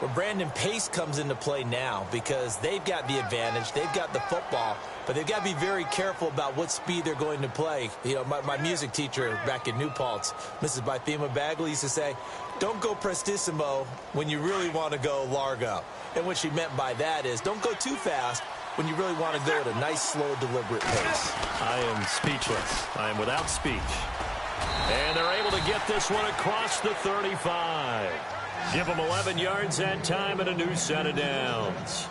Speaker 3: Well, Brandon, pace comes into play now because they've got the advantage. They've got the football, but they've got to be very careful about what speed they're going to play. You know, my music teacher back in New Paltz, Mrs. Bythema Bagley, used to say, don't go prestissimo when you really want to go largo. And what she meant by that is don't go too fast when you really want to go at a nice, slow, deliberate pace.
Speaker 1: I am speechless. I am without speech. And they're able to get this one across the 35. Give him 11 yards that time and a new set of downs.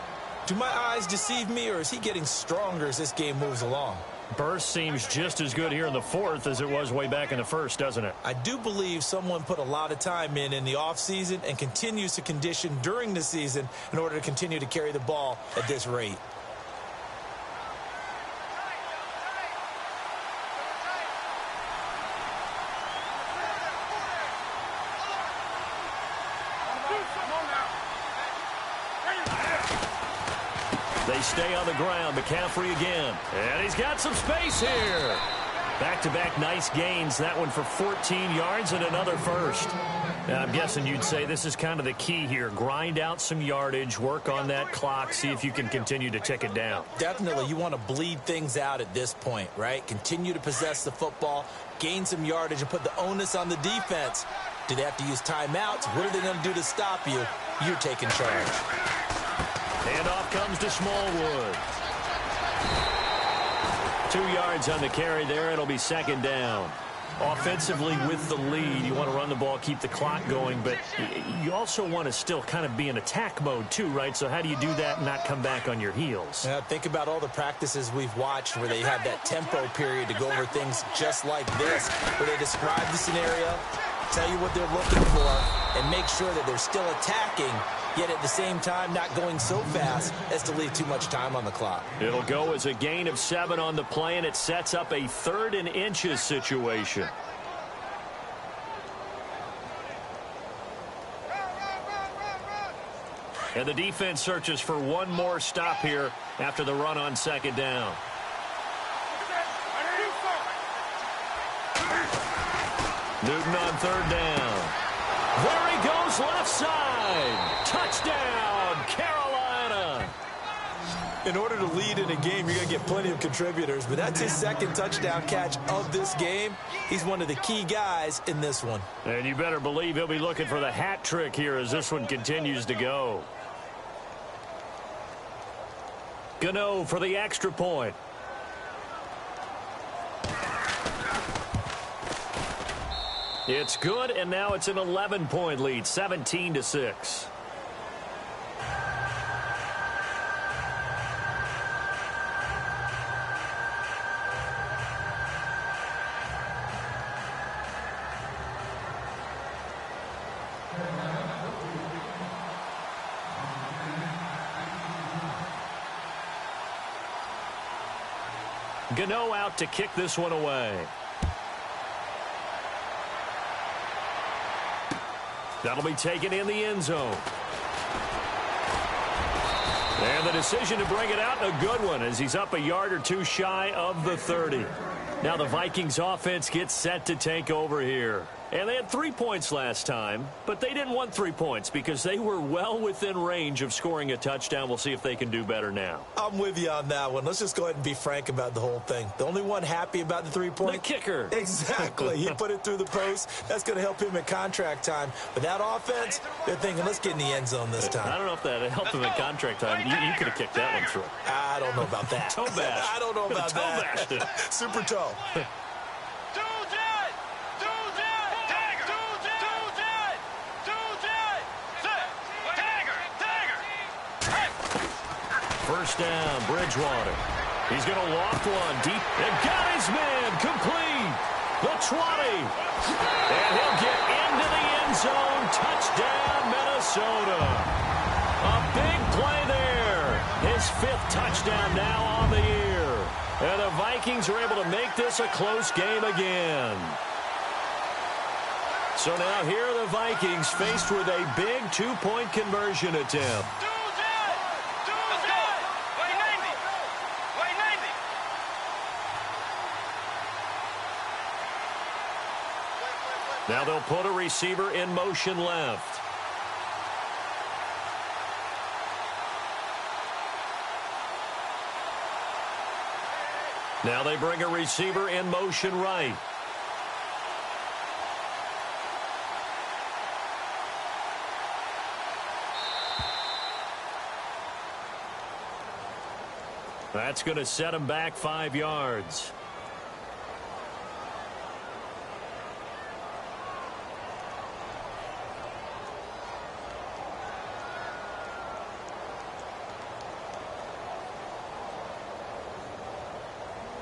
Speaker 3: Do my eyes deceive me, or is he getting stronger as this game moves along?
Speaker 1: Burst seems just as good here in the 4th as it was way back in the 1st, doesn't it?
Speaker 3: I do believe someone put a lot of time in the offseason and continues to condition during the season in order to continue to carry the ball at this rate.
Speaker 1: They stay on the ground. McCaffrey again. And he's got some space here. Back-to-back nice gains. That one for 14 yards and another first. I'm guessing you'd say this is kind of the key here. Grind out some yardage, work on that clock, see if you can continue to tick it down.
Speaker 3: Definitely, you want to bleed things out at this point, right? Continue to possess the football, gain some yardage, and put the onus on the defense. Do they have to use timeouts? What are they going to do to stop you? You're taking charge.
Speaker 1: Handoff comes to Smallwood. 2 yards on the carry there. It'll be second down. Offensively with the lead, you want to run the ball, keep the clock going, but you also want to still kind of be in attack mode too, right? So how do you do that and not come back on your heels?
Speaker 3: Think about all the practices we've watched where they have that tempo period to go over things just like this, where they describe the scenario, tell you what they're looking for, and make sure that they're still attacking, yet at the same time not going so fast as to leave too much time on the clock.
Speaker 1: It'll go as a gain of 7 on the play, and it sets up a 3rd and inches situation. And the defense searches for one more stop here after the run on second down. Newton on 3rd down. There he goes, left side. Touchdown, Carolina.
Speaker 3: In order to lead in a game, you're going to get plenty of contributors, but that's his 2nd touchdown catch of this game. He's one of the key guys in this one.
Speaker 1: And you better believe he'll be looking for the hat trick here as this one continues to go. Gano for the extra point. It's good, and now it's an 11-point lead, 17-6. Gano out to kick this one away. That'll be taken in the end zone. And the decision to bring it out, a good one, as he's up a yard or 2 shy of the 30. Now the Vikings offense gets set to take over here. And they had 3 points last time, but they didn't want 3 points because they were well within range of scoring a touchdown. We'll see if they can do better now.
Speaker 3: I'm with you on that one. Let's just go ahead and be frank about the whole thing. The only one happy about the 3-point?
Speaker 1: The kicker.
Speaker 3: Exactly. He put it through the post. That's going to help him at contract time. But that offense, they're thinking, let's get in the end zone this time.
Speaker 1: I don't know if that helped him at contract time. You could have kicked that one through.
Speaker 3: I don't know about that.
Speaker 1: Toe bash.
Speaker 3: I don't know about
Speaker 1: toe
Speaker 3: that.
Speaker 1: Bashed.
Speaker 3: Super toe.
Speaker 1: First down, Bridgewater. He's going to loft one deep and got his man complete. The 20. And he'll get into the end zone. Touchdown, Minnesota. A big play there. His 5th touchdown now on the year. And the Vikings are able to make this a close game again. So now here are the Vikings faced with a big 2-point conversion attempt. Now they'll put a receiver in motion left. Now they bring a receiver in motion right. That's going to set him back 5 yards.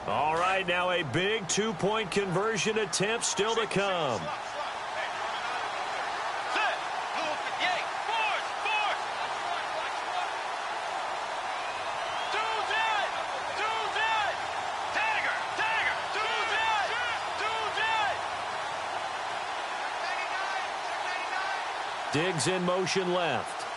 Speaker 1: All right, now a big 2-point conversion attempt still to come. Diggs in motion left.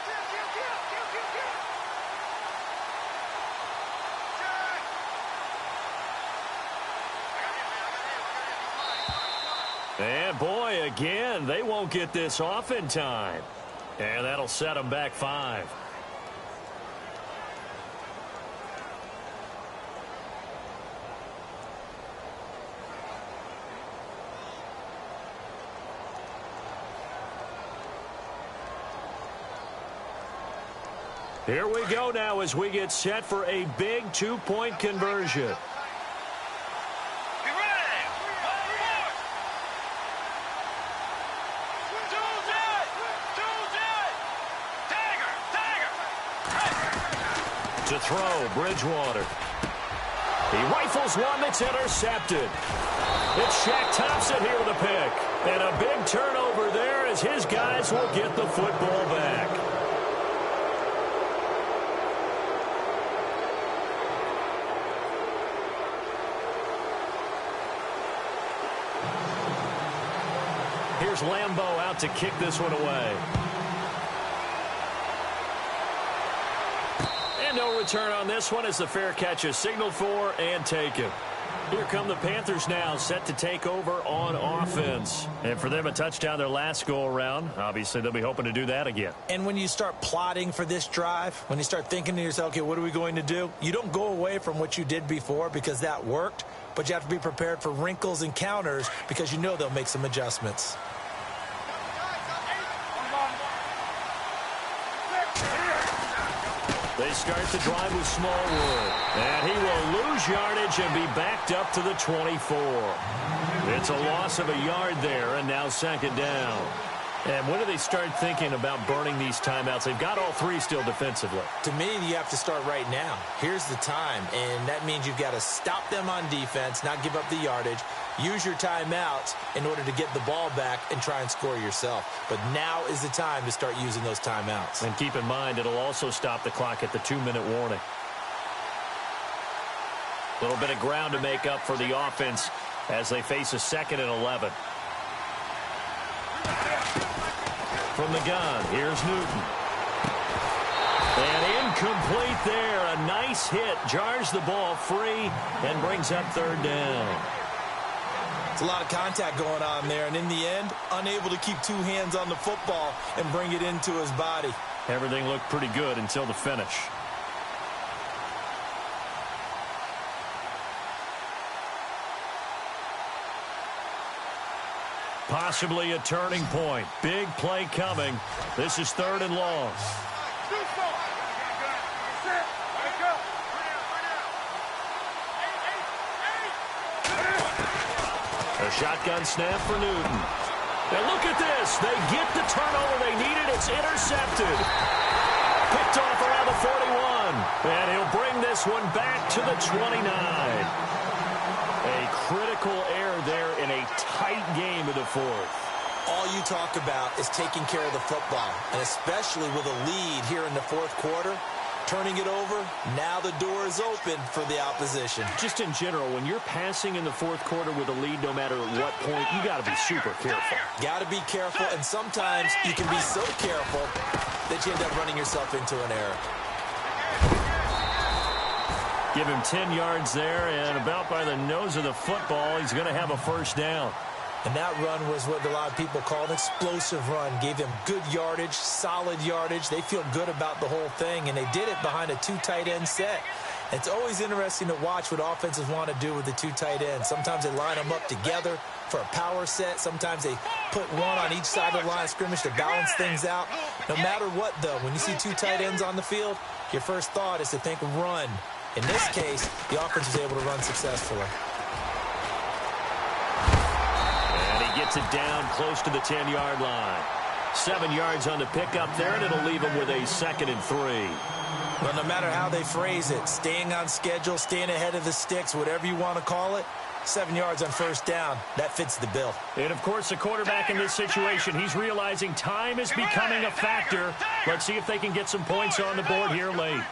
Speaker 1: And boy, a again. They won't get this off in time. And that'll set them back 5. Here we go now as we get set for a big 2-point conversion. To throw, Bridgewater. He rifles one that's intercepted. It's Shaq Thompson here with a pick. And a big turnover there as his guys will get the football back. Here's Lambeau out to kick this one away. And no return on this one as the fair catch is signaled for and taken. Here come the Panthers now, set to take over on offense. And for them, a touchdown their last go-around. Obviously, they'll be hoping to do that again.
Speaker 3: And when you start plotting for this drive, when you start thinking to yourself, okay, what are we going to do? You don't go away from what you did before because that worked, but you have to be prepared for wrinkles and counters because you know they'll make some adjustments.
Speaker 1: They start the drive with Smallwood. And he will lose yardage and be backed up to the 24. It's a loss of a yard there, and now second down. And when do they start thinking about burning these timeouts? They've got all 3 still defensively.
Speaker 3: To me, you have to start right now. Here's the time, and that means you've got to stop them on defense, not give up the yardage, use your timeouts in order to get the ball back and try and score yourself. But now is the time to start using those timeouts.
Speaker 1: And keep in mind, it'll also stop the clock at the 2-minute warning. A little bit of ground to make up for the offense as they face a 2nd and 11. From the gun, here's Newton. And incomplete there. A nice hit. Jars the ball free and brings up 3rd down.
Speaker 3: It's a lot of contact going on there, and in the end, unable to keep 2 hands on the football and bring it into his body.
Speaker 1: Everything looked pretty good until the finish. Possibly a turning point. Big play coming. This is 3rd and long. A shotgun snap for Newton. And look at this. They get the turnover they needed. It's intercepted. Picked off around the 41. And he'll bring this one back to the 29. A critical error there in a tight game of the 4th.
Speaker 3: All you talk about is taking care of the football, and especially with a lead here in the 4th quarter. Turning it over, now the door is open for the opposition.
Speaker 1: Just in general, when you're passing in the 4th quarter with a lead, no matter at what point, you got to be super careful.
Speaker 3: Got to be careful, and sometimes you can be so careful that you end up running yourself into an error.
Speaker 1: Give him 10 yards there, and about by the nose of the football, he's going to have a 1st down.
Speaker 3: And that run was what a lot of people call an explosive run. Gave them good yardage, solid yardage. They feel good about the whole thing, and they did it behind a 2 tight end set. It's always interesting to watch what offenses want to do with the 2 tight ends. Sometimes they line them up together for a power set. Sometimes they put one on each side of the line of scrimmage to balance things out. No matter what, though, when you see 2 tight ends on the field, your first thought is to think run. In this case, the offense was able to run successfully.
Speaker 1: Gets it down close to the 10-yard line. 7 yards on the pickup there, and it'll leave him with a 2nd and 3.
Speaker 3: Well, no matter how they phrase it, staying on schedule, staying ahead of the sticks, whatever you want to call it, 7 yards on 1st down, that fits the bill.
Speaker 1: And, of course, the quarterback in this situation, he's realizing time is becoming a factor. Let's see if they can get some points on the board here late.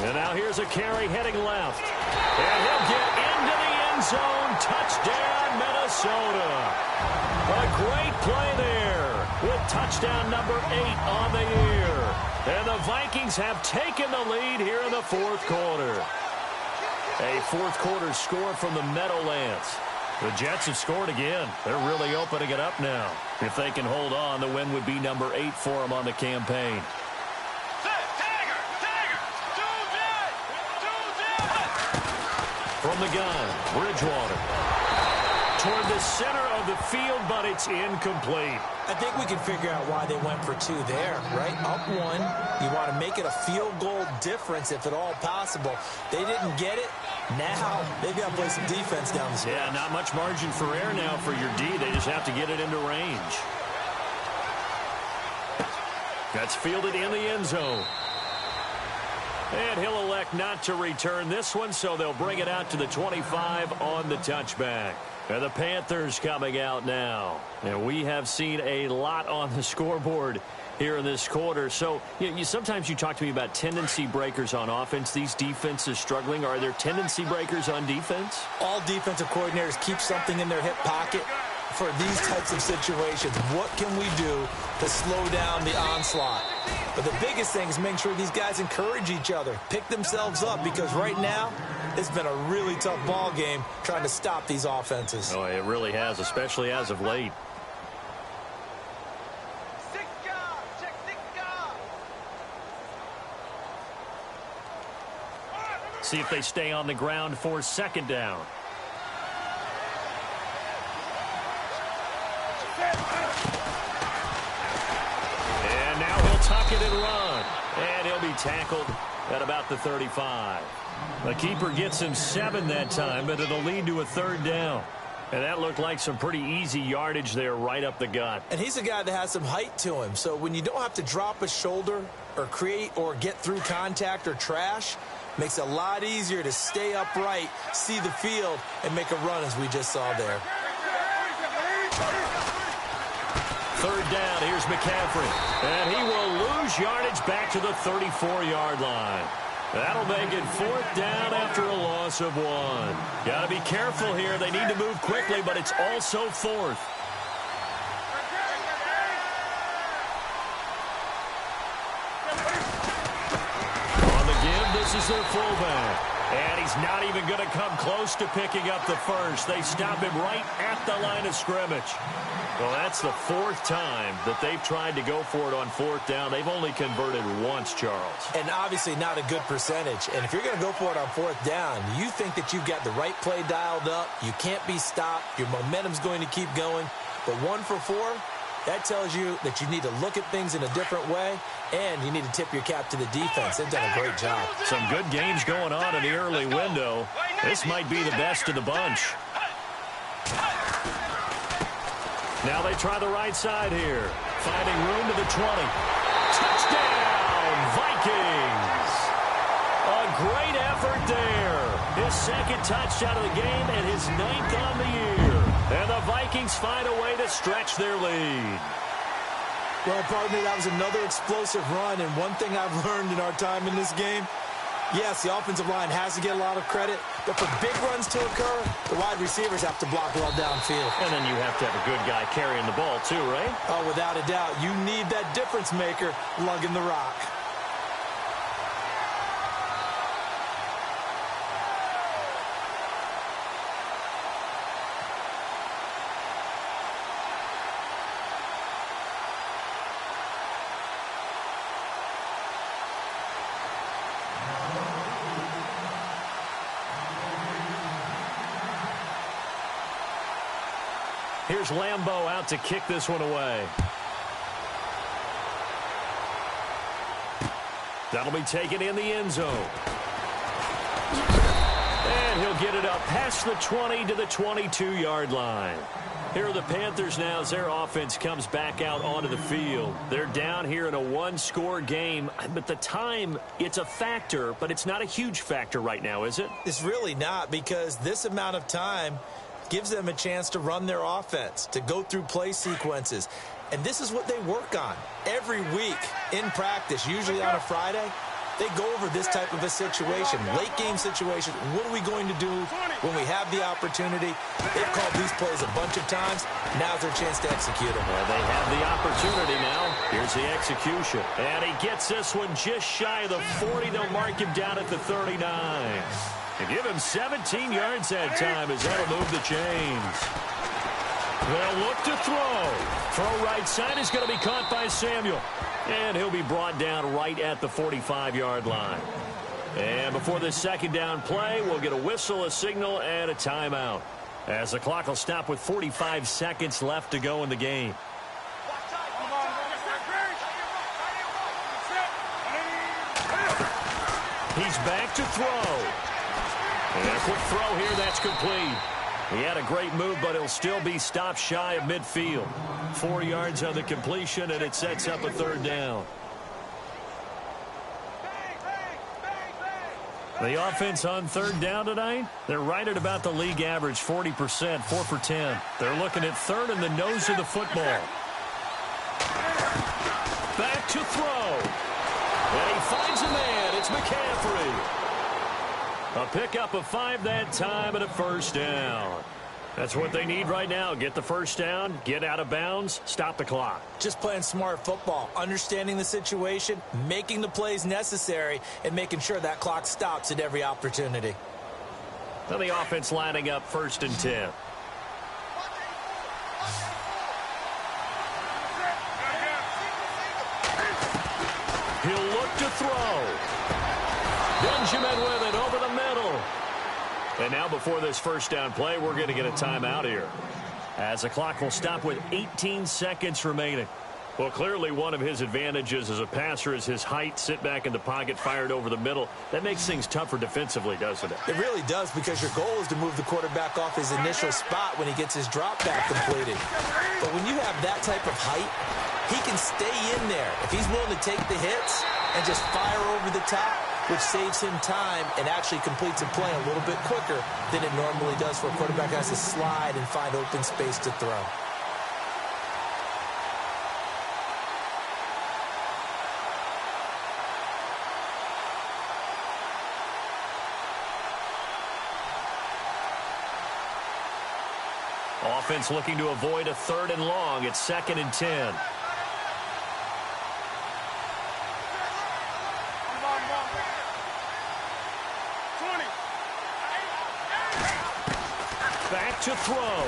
Speaker 1: And now here's a carry heading left. And he'll get into the end zone. Touchdown, Minnesota. A great play there with touchdown number 8 on the year. And the Vikings have taken the lead here in the fourth quarter. A fourth quarter score from the Meadowlands. The Jets have scored again. They're really opening it up now. If they can hold on, the win would be number 8 for them on the campaign. From the gun, Bridgewater. Toward the center of the field, but it's incomplete.
Speaker 3: I think we can figure out why they went for 2 there, right? Up 1. You want to make it a field goal difference if at all possible. They didn't get it. Now they've got to play some defense down the stretch.
Speaker 1: Yeah, not much margin for error now for your D. They just have to get it into range. That's fielded in the end zone. And he'll elect not to return this one, so they'll bring it out to the 25 on the touchback. And the Panthers coming out now. And we have seen a lot on the scoreboard here in this quarter. So sometimes you talk to me about tendency breakers on offense. These defenses struggling. Are there tendency breakers on defense?
Speaker 3: All defensive coordinators keep something in their hip pocket for these types of situations. What can we do to slow down the onslaught? But the biggest thing is making sure these guys encourage each other, pick themselves up, because right now it's been a really tough ball game trying to stop these offenses.
Speaker 1: Oh, it really has, especially as of late. See if they stay on the ground for second down. And now he'll tuck it and run. And he'll be tackled at about the 35. The keeper gets him 7 that time, but it'll lead to a third down. And that looked like some pretty easy yardage there right up the gut.
Speaker 3: And he's a guy that has some height to him. So when you don't have to drop a shoulder or create or get through contact or trash, makes it a lot easier to stay upright, see the field, and make a run as we just saw there.
Speaker 1: Third down, here's McCaffrey. And he will lose yardage back to the 34-yard line. That'll make it fourth down after a loss of 1. Got to be careful here. They need to move quickly, but it's also fourth. On the give, this is their fullback. And he's not even going to come close to picking up the first. They stop him right at the line of scrimmage. Well, that's the 4th time that they've tried to go for it on 4th down. They've only converted once, Charles.
Speaker 3: And obviously not a good percentage. And if you're going to go for it on 4th down, you think that you've got the right play dialed up. You can't be stopped. Your momentum's going to keep going. But 1 for 4, that tells you that you need to look at things in a different way, and you need to tip your cap to the defense. They've done a great job.
Speaker 1: Some good games going on in the early window. This might be the best of the bunch. Now they try the right side here. Finding room to the 20. Touchdown, Vikings! A great effort there. His second touchdown of the game and his 9th on the year. And the Vikings find a way to stretch their lead.
Speaker 3: Well, partner, that was another explosive run. And one thing I've learned in our time in this game, yes, the offensive line has to get a lot of credit, but for big runs to occur, the wide receivers have to block well downfield.
Speaker 1: And then you have to have a good guy carrying the ball too, right?
Speaker 3: Oh, without a doubt. You need that difference maker lugging the rock.
Speaker 1: Here's Lambeau out to kick this one away. That'll be taken in the end zone. And he'll get it up past the 20 to the 22-yard line. Here are the Panthers now as their offense comes back out onto the field. They're down here in a 1-score game, but the time, it's a factor, but it's not a huge factor right now, is it?
Speaker 3: It's really not, because this amount of time gives them a chance to run their offense, to go through play sequences. And this is what they work on every week in practice, usually on a Friday. They go over this type of a situation, late game situation. What are we going to do when we have the opportunity? They've called these plays a bunch of times. Now's their chance to execute them.
Speaker 1: Well, they have the opportunity now. Here's the execution. And he gets this one just shy of the 40. They'll mark him down at the 39. And give him 17 yards that time as that'll move the chains. They'll look to throw. Throw right side is going to be caught by Samuel. And he'll be brought down right at the 45-yard line. And before this second down play, we'll get a whistle, a signal, and a timeout, as the clock will stop with 45 seconds left to go in the game. He's back to throw. And a quick throw here, that's complete. He had a great move, but he'll still be stopped shy of midfield. 4 yards on the completion, and it sets up a third down. The offense on third down tonight, they're right at about the league average, 40%, 4 for 10. They're looking at third in the nose of the football. Back to throw. And he finds a man. It's McCaffrey. A pickup of 5 that time and a first down. That's what they need right now. Get the first down, get out of bounds, stop the clock.
Speaker 3: Just playing smart football, understanding the situation, making the plays necessary, and making sure that clock stops at every opportunity.
Speaker 1: Now the offense lining up 1st and 10. He'll look to throw. Benjamin with it over the middle. And now before this first down play, we're going to get a timeout here, as the clock will stop with 18 seconds remaining. Well, clearly one of his advantages as a passer is his height, sit back in the pocket, fired over the middle. That makes things tougher defensively, doesn't it?
Speaker 3: It really does, because your goal is to move the quarterback off his initial spot when he gets his drop back completed. But when you have that type of height, he can stay in there if he's willing to take the hits and just fire over the top, which saves him time and actually completes a play a little bit quicker than it normally does, where a quarterback has to slide and find open space to throw.
Speaker 1: Offense looking to avoid a 3rd and long. It's 2nd and 10. Back to throw.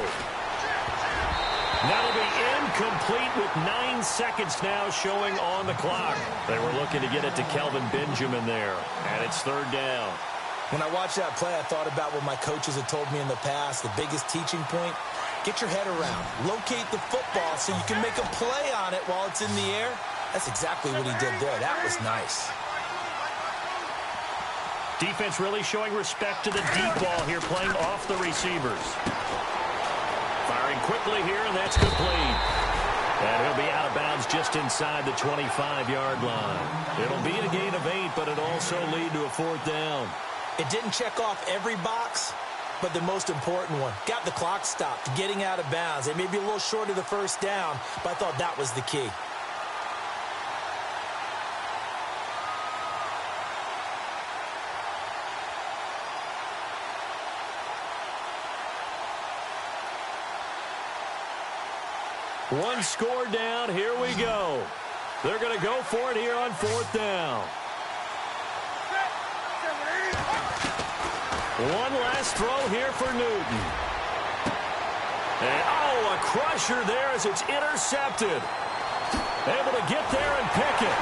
Speaker 1: That'll be incomplete with 9 seconds now showing on the clock. They were looking to get it to Kelvin Benjamin there, and it's 3rd down.
Speaker 3: When I watched that play, I thought about what my coaches had told me in the past. The biggest teaching point: get your head around, locate the football so you can make a play on it while it's in the air. That's exactly what he did there. That was nice.
Speaker 1: Defense really showing respect to the deep ball here, playing off the receivers. Firing quickly here, and that's complete. And he'll be out of bounds just inside the 25-yard line. It'll be a gain of 8, but it'll also lead to a 4th down.
Speaker 3: It didn't check off every box, but the most important one. Got the clock stopped, getting out of bounds. They may be a little short of the first down, but I thought that was the key.
Speaker 1: One score down. Here we go. They're going to go for it here on 4th down. One last throw here for Newton. And, oh, a crusher there as it's intercepted. Able to get there and pick it.